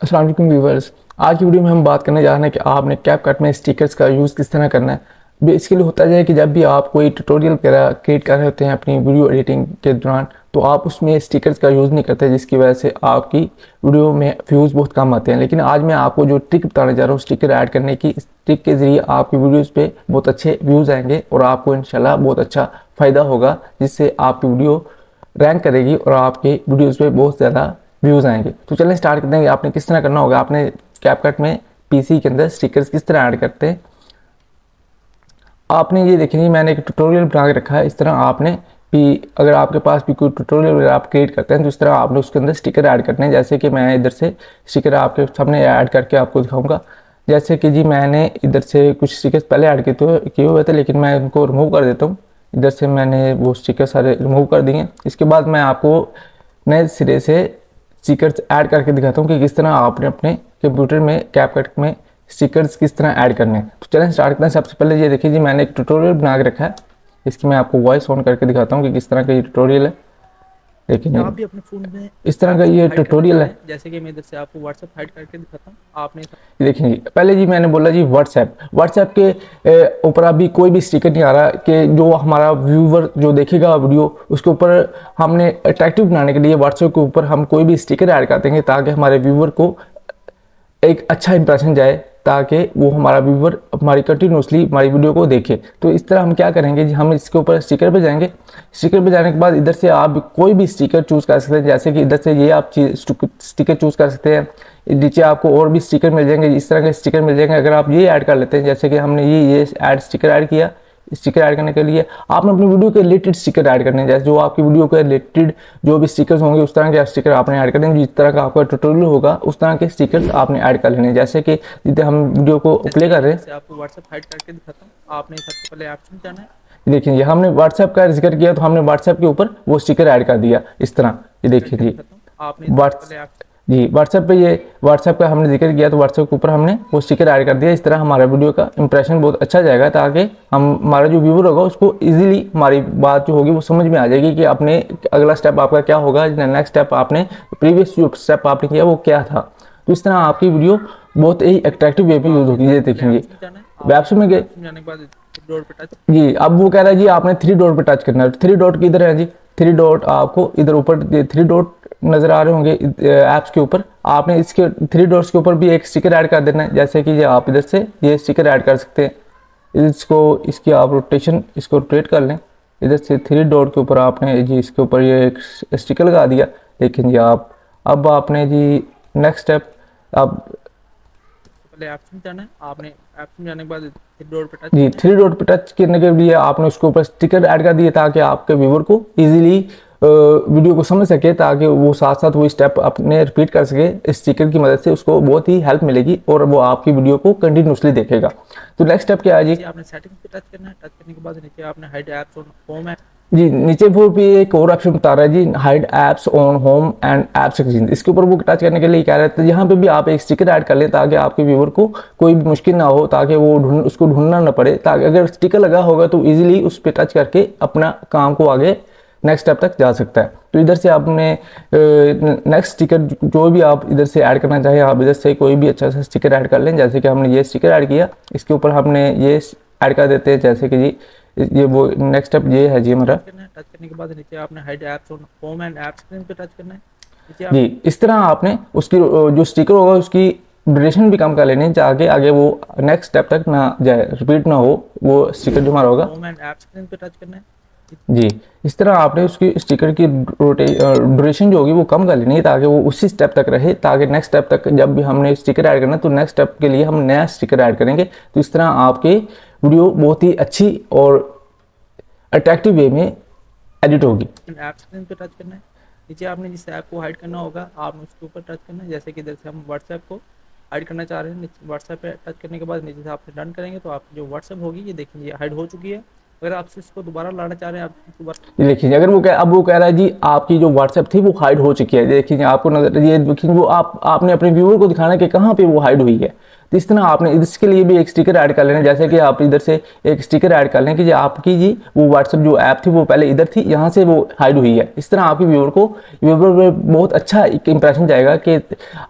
अस्सलाम वालेकुम व्यूवर्स। आज की वीडियो में हम बात करने जा रहे हैं कि आपने कैपकट में स्टिकर्स का यूज़ किस तरह करना है। बेसिकली होता है कि जब भी आप कोई ट्यूटोरियल वगैरह क्रिएट कर रहे होते हैं अपनी वीडियो एडिटिंग के दौरान, तो आप उसमें स्टिकर्स का यूज़ नहीं करते, जिसकी वजह से आपकी वीडियो में व्यूज़ बहुत कम आते हैं। लेकिन आज मैं आपको जो ट्रिक बताने जा रहा हूँ स्टिकर ऐड करने की, इस ट्रिक के ज़रिए आपकी वीडियोज़ पे बहुत अच्छे व्यूज़ आएंगे और आपको इंशाल्लाह बहुत अच्छा फ़ायदा होगा, जिससे आपकी वीडियो रैंक करेगी और आपके वीडियोज़ पे बहुत ज़्यादा व्यूज़ आएंगे। तो चलें स्टार्ट करते हैं। आपने किस तरह करना होगा, आपने कैपकट में पीसी के अंदर स्टिकर्स किस तरह ऐड करते हैं। आपने ये देखेंगे मैंने एक ट्यूटोरियल बना के रखा है। इस तरह आपने भी, अगर आपके पास भी कोई ट्यूटोरियल वगैरह आप क्रिएट करते हैं तो इस तरह आपने उसके अंदर स्टिकर ऐड करने हैं। जैसे कि मैं इधर से स्टिकर आपके सामने ऐड करके आपको दिखाऊंगा। जैसे कि जी मैंने इधर से कुछ स्टिकर्स पहले ऐड किए हुए थे, लेकिन मैं उनको रिमूव कर देता हूँ। इधर से मैंने वो स्टिकर सारे रिमूव कर दिए। इसके बाद मैं आपको नए सिरे से स्टिकर्स ऐड करके दिखाता हूँ कि किस तरह आपने अपने कंप्यूटर में कैपकट में स्टिकर्स किस तरह ऐड करने हैं। तो चलें स्टार्ट करते हैं। सबसे पहले ये देखिए जी मैंने एक ट्यूटोरियल बना के रखा है। इसकी मैं आपको वॉइस ऑन करके दिखाता हूँ कि किस तरह का ये ट्यूटोरियल है। लेकिन आप भी अपने फ़ोन में इस तरह का व्हाट्सएप ये हाइड करना चाह ट्यूटोरियल रहे है। हैं, जैसे कि मैं इधर से आपको व्हाट्सएप हाइड करके दिखाता हूँ। आपने ये देखिए जी, पहले जी मैंने बोला जी व्हाट्सएप के ऊपर अभी कोई भी स्टिकर नहीं आ रहा कि जो हमारा व्यूवर जो देखेगा वीडियो उसके ऊपर हमने अट्रैक्टिव बनाने के लिए व्हाट्सएप के ऊपर हम कोई भी स्टिकर ऐड कर देंगे, ताकि हमारे व्यूवर को एक अच्छा इंप्रेशन जाए, ताकि वो हमारा व्यूवर हमारी कंटिन्यूसली हमारी वीडियो को देखे। तो इस तरह हम क्या करेंगे जी, हम इसके ऊपर स्टिकर पे जाएंगे। स्टिकर पे जाने के बाद इधर से आप कोई भी स्टिकर चूज़ कर सकते हैं। जैसे कि इधर से ये आप स्टिकर चूज़ कर सकते हैं। नीचे आपको और भी स्टिकर मिल जाएंगे, इस तरह के स्टिकर मिल जाएंगे। अगर आप ये ऐड कर लेते हैं, जैसे कि हमने ये ऐड स्टिकर ऐड किया, स्टिकर ऐड करने के लिए आपने अपनी वीडियो के रिलेटेड स्टिकर ऐड करने हैं। जैसे जो आपकी वीडियो के रिलेटेड जो भी स्टिकर्स होंगे उस तरह के स्टिकर आपने ऐड करने हैं। जिस तरह का आपका ट्यूटोरियल होगा उस तरह के स्टिकर्स आपने ऐड कर लेने हैं। जैसे कि जितने हम वीडियो को जैसे प्ले कि कर मैं रहे इधर हैं, से आपको व्हाट्सएप हाइड करके दिखाता हूँ। आपने सबसे पहले ऑप्शन जाना है। देखिए ये हमने व्हाट्सएप का जिक्र किया तो हमने व्हाट्सएप के ऊपर वो स्टिकर ऐड कर दिया इस तरह। ये देखिए करके जी दिखाता हूँ। आपने सबसे व्हाट्स पहले ऑप्शन जी व्हाट्सएप पे ये व्हाट्सएप का हमने जिक्र किया तो व्हाट्सएप के ऊपर हमने वो स्टिकर ऐड कर दिया। इस तरह हमारा वीडियो का इंप्रेशन बहुत अच्छा जाएगा, ताकि हम हमारा जो व्यूवर होगा उसको इजीली हमारी बात जो होगी वो समझ में आ जाएगी कि अपने अगला स्टेप आपका क्या होगा, नेक्स्ट स्टेप आपने प्रीवियस जो स्टेप आपने किया वो क्या था। तो इस तरह आपकी वीडियो बहुत ही अट्रैक्टिव वे में यूज़ आपने होगी। ये सबसे पहले देखेंगे ऑप्शन जाना है। वेब आपने में गए ऑप्शन जाने के बाद डोर पे टच। जी, अब वो कह रहा है जी आपने थ्री डॉट पे टच करना है। थ्री डॉट किधर है जी, थ्री डॉट आपको इधर ऊपर थ्री डॉट नजर आ रहे होंगे ऐप्स के ऊपर। आपने इसके थ्री डॉट्स के ऊपर भी एक स्टिकर ऐड कर देना है। जैसे कि ये आप इधर से ये स्टिकर ऐड कर सकते हैं। इसको इसकी आप रोटेशन इसको रोटेट कर लें। इधर से थ्री डॉट के ऊपर आपने जी इसके ऊपर ये एक स्टिकर लगा दिया। लेकिन जी आप अब आपने जी नेक्स्ट स्टेप आप सबसे पहले ऑप्शन जाना है। आपने ऑप्शन जाने के बाद डोर पे टच जी करना है। थ्री डॉट पे टच करने के लिए आपने उसके ऊपर स्टिकर ऐड कर दिए, ताकि आपके व्यूवर को इजीली वीडियो को समझ सके, ताकि वो साथ साथ वो स्टेप अपने रिपीट कर सके। इस स्टिकर की मदद से उसको बहुत ही हेल्प मिलेगी और वो आपकी वीडियो को कंटिन्यूसली देखेगा। तो नेक्स्ट स्टेप क्या है जी, नीचे आपने सेटिंग्स पे टच करना है। टच करने के बाद नीचे आपने हाइड ऐप्स और होम है। जी नीचे वो भी एक और ऑप्शन बता रहा है जी, hide apps on home and app section. इसके ऊपर वो टच करने के लिए कह रहे थे यहाँ पे भी आप एक स्टिकर ऐड कर लें, ताकि आपके व्यूवर को कोई भी मुश्किल ना हो, ताकि वो उसको ढूंढना ना पड़े। ताकि अगर स्टिकर लगा होगा तो इजीली उस पर टच करके अपना काम को आगे नेक्स्ट स्टेप तक जा सकता है। तो इधर से आपने नेक्स्ट स्टिकर जो भी आप इधर से ऐड करना चाहें, आप इधर से कोई भी अच्छा सा स्टिकर ऐड कर लें। जैसे कि हमने ये स्टिकर ऐड किया, इसके ऊपर हमने ये ऐड कर देते हैं। जैसे कि जी ये वो नेक्स्ट स्टेप ये है जी हमारा। टच करना है। टच करने के बाद नीचे आपने हाइड ऐप्स और होम एंड ऐप स्क्रीन पे टच करना है। नीचे जी आपने इस तरह आपने उसकी जो स्टिकर होगा उसकी ड्यूरेशन भी कम कर लेनी है, ताकि आगे वो नेक्स्ट स्टेप तक ना जाए, रिपीट ना हो वो स्टिकर जो हमारा होगा। होम एंड ऐप स्क्रीन पे टच करना है। जी इस तरह आपने उसकी स्टिकर की ड्यूरेशन जो होगी वो कम कर लेनी है, ताकि वो उसी स्टेप तक रहे। ताकि नेक्स्ट स्टेप तक जब भी हमने स्टिकर ऐड करना है तो नेक्स्ट स्टेप के लिए हम नया स्टिकर ऐड करेंगे। तो इस तरह आपके वीडियो बहुत ही अच्छी और अट्रैक्टिव वे में एडिट होगी। ऐप स्क्रीन पे टच करना है। नीचे आपने जिस ऐप को हाइड करना होगा आपने उसके ऊपर टच करना है। जैसे कि इधर से हम व्हाट्सएप को हाइड करना चाह रहे हैं। व्हाट्सएप पे टच करने के बाद नीचे से आपने डन करेंगे तो आपकी जो व्हाट्सएप होगी ये देखिए ये हाइड हो चुकी है। अगर आप इसको दोबारा लाना चाह रहे हैं, आप दोबारा ये देखिए अगर अब वो कह रहा है जी आपकी जो व्हाट्सएप थी वो हाइड हो चुकी है। देखिए आपको नजर ये देखिए वो आपने अपने व्यूअर को दिखाना कि कहाँ पे वो हाइड हुई है। तो इस तरह आपने इसके लिए भी एक स्टिकर ऐड कर लेना, जैसे कि आप इधर से एक स्टिकर ऐड कर लें कि जी आपकी जी वो व्हाट्सएप जो ऐप थी वो पहले इधर थी, यहाँ से वो हाइड हुई है। इस तरह आपके व्यूअर में बहुत अच्छा एक इंप्रेशन जाएगा कि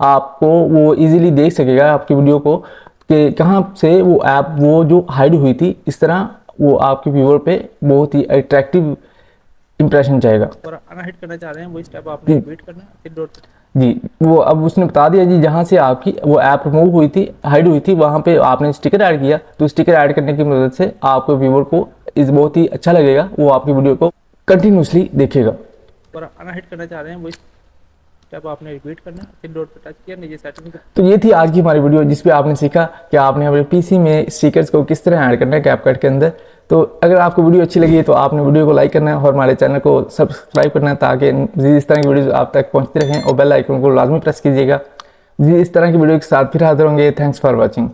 आपको वो इजीली देख सकेगा आपकी वीडियो को कि कहाँ से वो ऐप वो जो हाइड हुई थी। इस तरह वो आपके व्यूअर पे बहुत ही अट्रैक्टिव इंप्रेशन जाएगा। दोबारा अनहाइड करना चाह रहे हैं, वही स्टेप आपने रिपीट करना है, फिर डॉट जी वो अब उसने बता दिया जी जहाँ से आपकी वो ऐप रिमूव हुई थी, हाइड हुई थी, वहाँ पे आपने स्टिकर ऐड किया। तो स्टिकर ऐड करने की मदद से आपको व्यूअर को इस बहुत ही अच्छा लगेगा, वो आपकी वीडियो को कंटिन्यूसली देखेगा। दोबारा अनहाइड करना चाह रहे हैं, वही स्टेप आपने रिपीट करना है, फिर डॉट पे टच किया, नीचे सेटिंग तो ये थी आज की हमारी वीडियो जिसपे आपने सीखा कि आपने अपने पीसी में स्टिकर्स को किस तरह ऐड करना है कैपकट के अंदर। तो अगर आपको वीडियो अच्छी लगी है तो आपने वीडियो को लाइक करना है और हमारे चैनल को सब्सक्राइब करना है ताकि मज़ीद इस तरह की वीडियो आप तक पहुंचती रहें, और बेल आइकन को लाजमी प्रेस कीजिएगा। जी इस तरह की वीडियो के साथ फिर हाजिर होंगे। Thanks for watching.